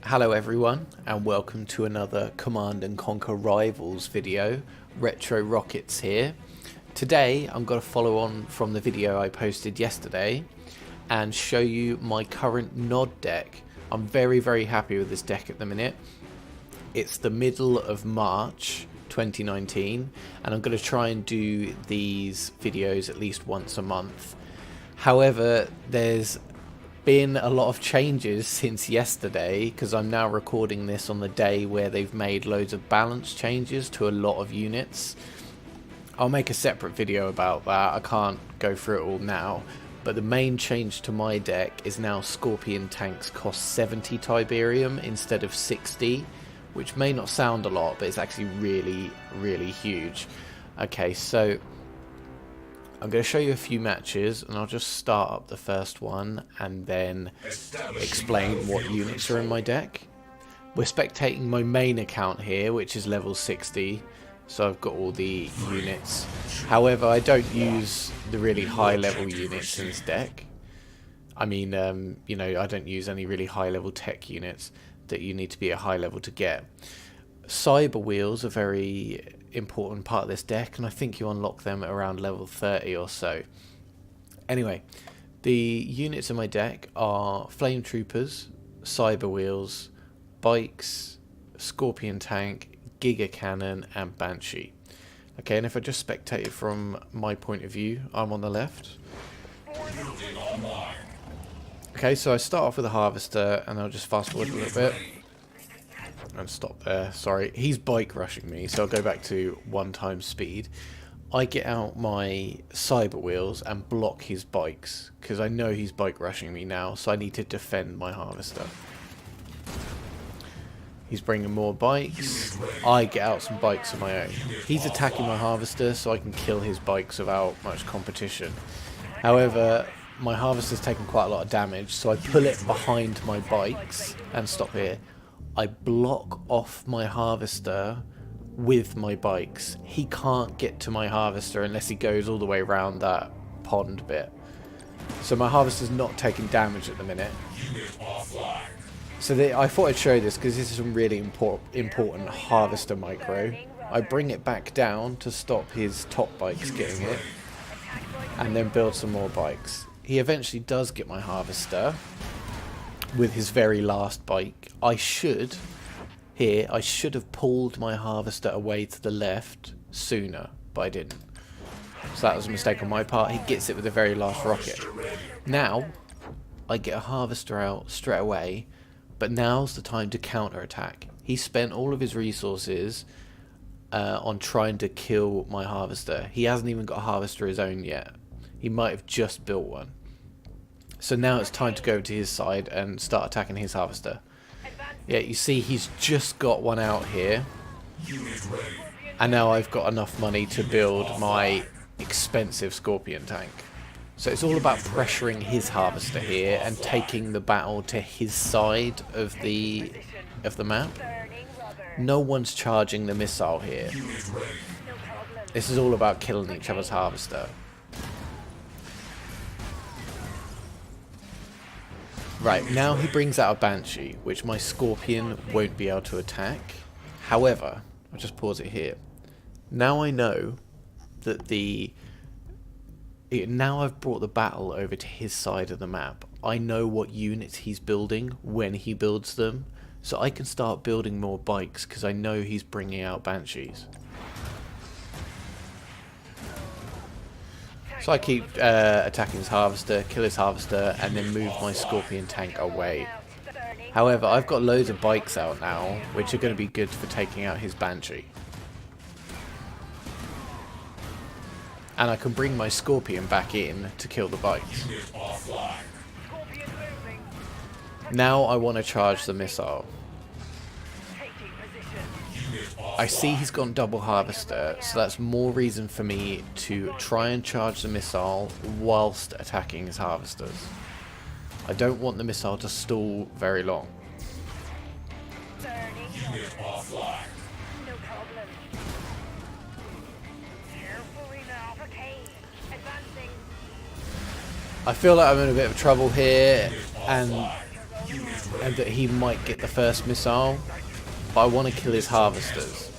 Hello everyone, and welcome to another Command and Conquer Rivals video. Retro Rockets here. Today I'm going to follow on from the video I posted yesterday and show you my current Nod deck. I'm very happy with this deck at the minute. It's the middle of March 2019 and I'm going to try and do these videos at least once a month. However, there's been a lot of changes since yesterday because I'm now recording this on the day where they've made loads of balance changes to a lot of units. I'll make a separate video about that. I can't go through it all now, but the main change to my deck is now Scorpion tanks cost 70 Tiberium instead of 60, which may not sound a lot, but it's actually really huge. Okay, so I'm going to show you a few matches and I'll just start up the first one and then explain what units are in my deck. We're spectating my main account here, which is level 60, so I've got all the units. However, I don't use the really high level units in this deck. I mean, you know, I don't use any really high level tech units that you need to be a high level to get. Cyber wheels are very important part of this deck, and I think you unlock them at around level 30 or so. Anyway, the units in my deck are Flame Troopers, Cyber Wheels, Bikes, Scorpion Tank, Giga Cannon and Banshee. Okay, and if I just spectate it from my point of view, I'm on the left. Okay, so I start off with a Harvester and I'll just fast forward a little bit and stop there. Sorry, he's bike rushing me, so I'll go back to 1x speed. I get out my Cyber Wheels and block his bikes because I know he's bike rushing me now, so I need to defend my Harvester. He's bringing more bikes. I get out some bikes of my own. He's attacking my Harvester so I can kill his bikes without much competition. However, my Harvester's taken quite a lot of damage, so I pull it behind my bikes and stop here. I block off my Harvester with my bikes. He can't get to my Harvester unless he goes all the way around that pond bit. So my Harvester's not taking damage at the minute. So I thought I'd show this because this is some really important Harvester micro. I bring it back down to stop his top bikes getting it, and then build some more bikes. He eventually does get my Harvester with his very last bike. I should have pulled my Harvester away to the left sooner, but I didn't. So that was a mistake on my part. He gets it with the very last rocket. Now, I get a Harvester out straight away, but now's the time to counter-attack. He spent all of his resources on trying to kill my Harvester. He hasn't even got a Harvester of his own yet. He might have just built one. So now it's time to go to his side and start attacking his Harvester. Yeah, you see he's just got one out here. And now I've got enough money to build my expensive Scorpion tank. So it's all about pressuring his Harvester here and taking the battle to his side of the map. No one's charging the missile here. This is all about killing each other's Harvester. Right, now he brings out a Banshee, which my Scorpion won't be able to attack. However, I'll just pause it here. Now I know that now I've brought the battle over to his side of the map. I know what units he's building when he builds them, so I can start building more bikes because I know he's bringing out Banshees. So I keep attacking his Harvester, kill his Harvester, and then move my Scorpion tank away. However, I've got loads of bikes out now, which are going to be good for taking out his Banshee. And I can bring my Scorpion back in to kill the bikes. Now I want to charge the missile. I see he's gone double Harvester, so that's more reason for me to try and charge the missile whilst attacking his Harvesters. I don't want the missile to stall very long. I feel like I'm in a bit of trouble here, and and that he might get the first missile, but I want to kill his harvesters.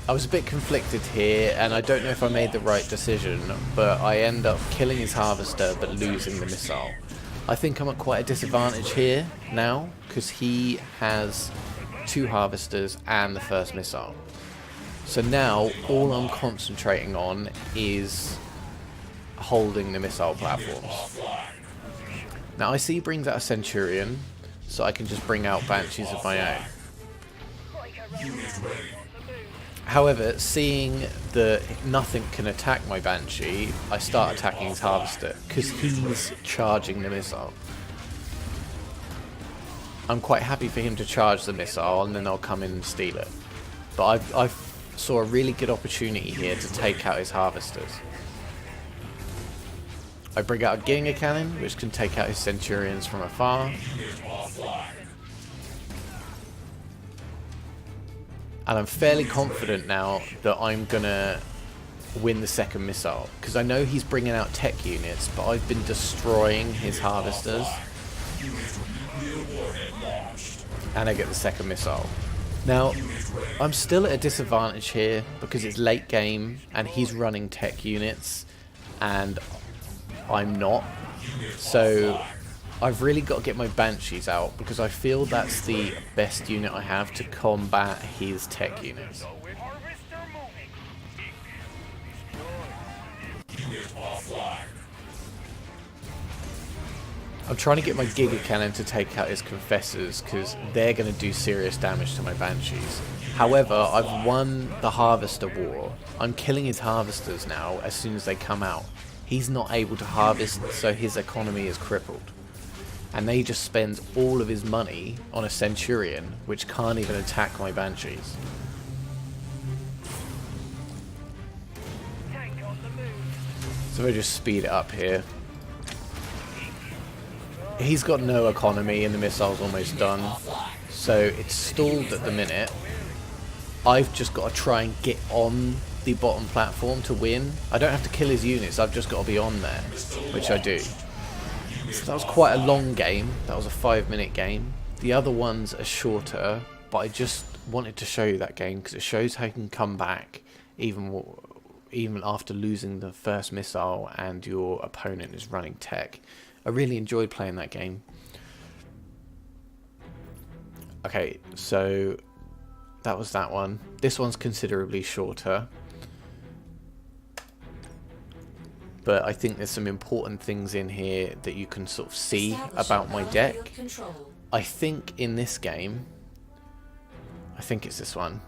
I was a bit conflicted here, and I don't know if I made the right decision, but I end up killing his harvester but losing the missile. I think I'm at quite a disadvantage here now, because he has 2 harvesters and the first missile. So now all I'm concentrating on is holding the missile platforms. Now I see he brings out a Centurion, so I can just bring out Banshees of my own. However, seeing that nothing can attack my Banshee, I start attacking his Harvester, because he's charging the missile. I'm quite happy for him to charge the missile, and then I'll come in and steal it. But I saw a really good opportunity here to take out his Harvesters. I bring out a Giga Cannon, which can take out his Centurions from afar. And I'm fairly confident now that I'm going to win the second missile. Because I know he's bringing out tech units, but I've been destroying his harvesters. And I get the second missile. Now, I'm still at a disadvantage here because it's late game and he's running tech units and I'm not. So I've really got to get my Banshees out because I feel that's the best unit I have to combat his tech units. I'm trying to get my Giga Cannon to take out his Confessors because they're going to do serious damage to my Banshees. However, I've won the Harvester War. I'm killing his Harvesters now as soon as they come out. He's not able to harvest, so his economy is crippled. And they just spend all of his money on a Centurion, which can't even attack my Banshees. So I just speed it up here. He's got no economy and the missile's almost done. So it's stalled at the minute. I've just got to try and get on the bottom platform to win. I don't have to kill his units, I've just got to be on there, which I do. So that was quite a long game. That was a 5-minute game. The other ones are shorter, but I just wanted to show you that game because it shows how you can come back even after losing the first missile and your opponent is running tech. I really enjoyed playing that game. Okay, so that was that one. This one's considerably shorter. But I think there's some important things in here that you can sort of see about my deck. I think in this game, I think it's this one.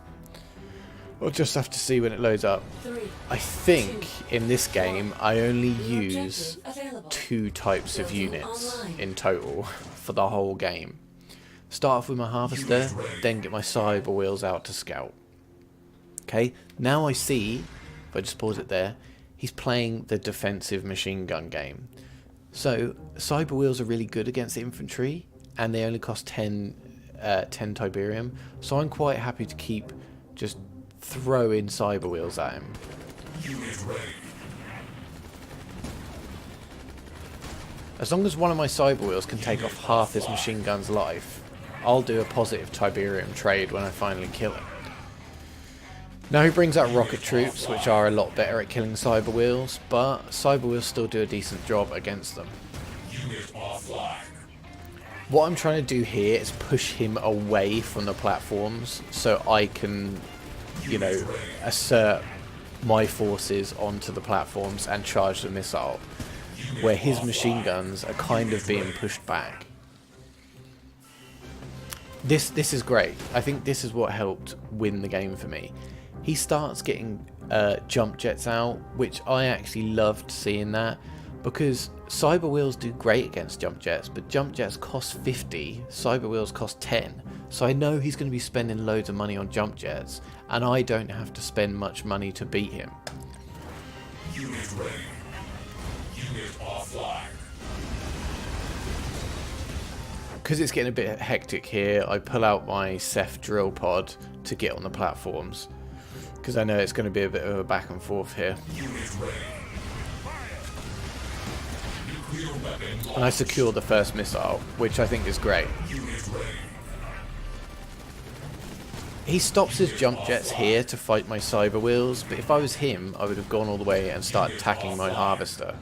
We'll just have to see when it loads up. I think in this game I only use 2 types of units in total for the whole game. Start off with my Harvester, then get my Cyber Wheels out to scout. Okay, now I see, if I just pause it there, he's playing the defensive machine gun game. So Cyber Wheels are really good against the infantry and they only cost 10 Tiberium. So I'm quite happy to keep just throwing Cyber Wheels at him. As long as one of my Cyber Wheels can take off half his machine gun's life, I'll do a positive Tiberium trade when I finally kill him. Now he brings out rocket troops, which are a lot better at killing Cyber Wheels, but Cyber Wheels still do a decent job against them. What I'm trying to do here is push him away from the platforms so I can, you know, assert my forces onto the platforms and charge the missile, where his machine guns are kind of being pushed back. This is great. I think this is what helped win the game for me. He starts getting jump jets out, which I actually loved seeing that, because Cyber Wheels do great against jump jets, but jump jets cost 50, Cyber Wheels cost 10. So I know he's going to be spending loads of money on jump jets, and I don't have to spend much money to beat him. Unit ready. Unit offline. Because it's getting a bit hectic here, I pull out my Ceph drill pod to get on the platforms, because I know it's going to be a bit of a back and forth here. And I secure the first missile, which I think is great. He stops his jump jets here to fight my cyber wheels, but if I was him, I would have gone all the way and started attacking my harvester.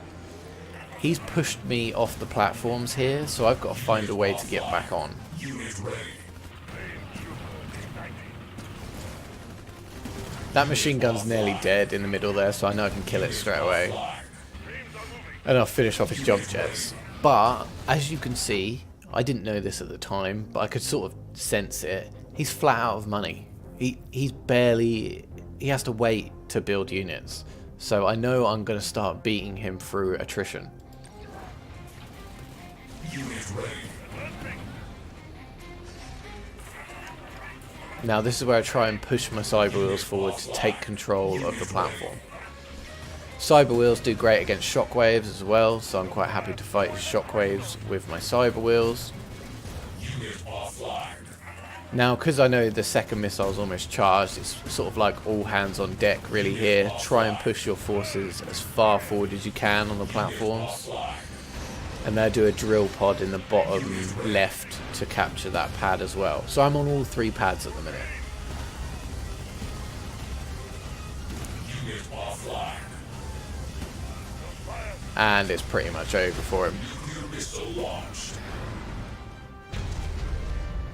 He's pushed me off the platforms here, so I've got to find a way to get back on. That machine gun's nearly dead in the middle there, so I know I can kill it straight away. And I'll finish off his jump jets. But, as you can see, I didn't know this at the time, but I could sort of sense it. He's flat out of money. He has to wait to build units. So I know I'm going to start beating him through attrition. Now this is where I try and push my cyber wheels forward to take control of the platform. Cyber wheels do great against shockwaves as well, so I'm quite happy to fight his shockwaves with my cyber wheels. Now, because I know the second missile is almost charged, it's sort of like all hands on deck really here. Try and push your forces as far forward as you can on the platforms. And they'll do a drill pod in the bottom left to capture that pad as well. So I'm on all 3 pads at the minute. And it's pretty much over for him.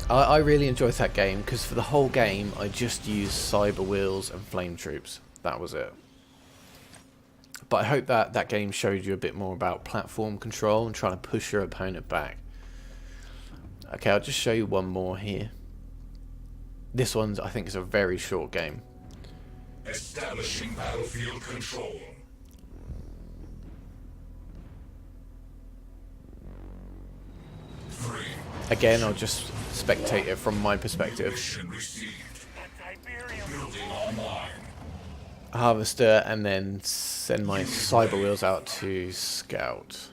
I really enjoyed that game because for the whole game I just used cyber wheels and flame troops. That was it. But I hope that that game showed you a bit more about platform control and trying to push your opponent back. Okay, I'll just show you one more here. This one's, I think, is a very short game. Establishing battlefield control. Again, I'll just spectate it from my perspective. Harvester, and then send my cyber wheels out to scout.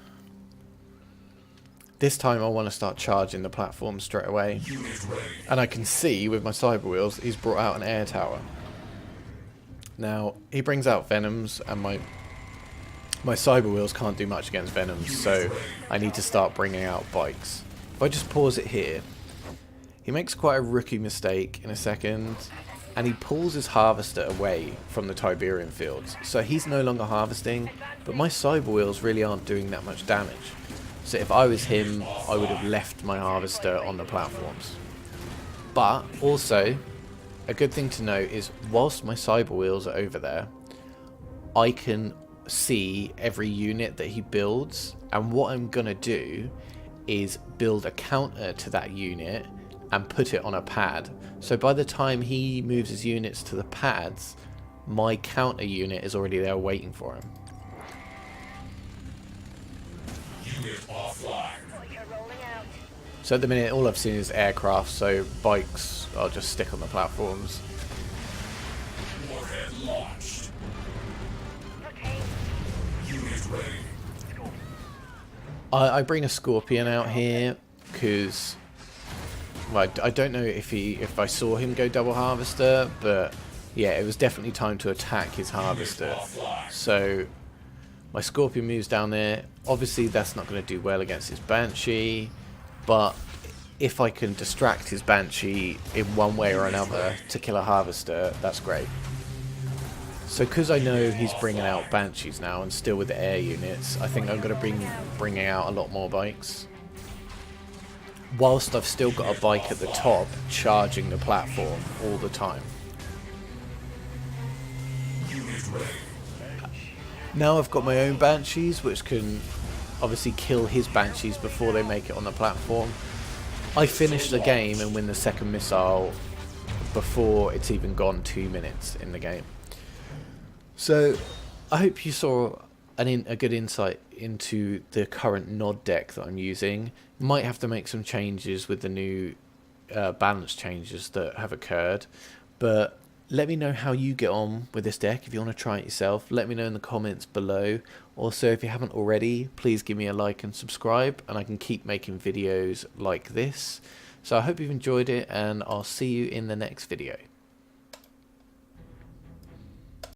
This time I want to start charging the platform straight away. And I can see with my cyber wheels he's brought out an air tower. Now he brings out venoms and my cyber wheels can't do much against venoms, so I need to start bringing out bikes. If I just pause it here, he makes quite a rookie mistake in a second, and he pulls his harvester away from the Tiberian fields. So he's no longer harvesting, but my cyber wheels really aren't doing that much damage. So if I was him, I would have left my harvester on the platforms. But also, a good thing to note is whilst my cyber wheels are over there, I can see every unit that he builds, and what I'm going to do is build a counter to that unit and put it on a pad. So by the time he moves his units to the pads, my counter unit is already there waiting for him. Unit offline. So at the minute all I've seen is aircraft, so bikes I'll just stick on the platforms. Warhead launched. Unit ready. I bring a Scorpion out here because, well, I don't know if I saw him go double harvester, but yeah, it was definitely time to attack his harvester. So my Scorpion moves down there. Obviously that's not going to do well against his Banshee, but if I can distract his Banshee in one way or another to kill a harvester, that's great. So because I know he's bringing out Banshees now and still with the air units, I think I'm going to bringing out a lot more bikes. Whilst I've still got a bike at the top charging the platform all the time. Now I've got my own Banshees, which can obviously kill his Banshees before they make it on the platform. I finish the game and win the second missile before it's even gone 2 minutes in the game. So I hope you saw a good insight into the current Nod deck that I'm using. Might have to make some changes with the new balance changes that have occurred, but let me know how you get on with this deck. If you want to try it yourself, let me know in the comments below. Also, if you haven't already, please give me a like and subscribe, and I can keep making videos like this. So I hope you've enjoyed it, and I'll see you in the next video.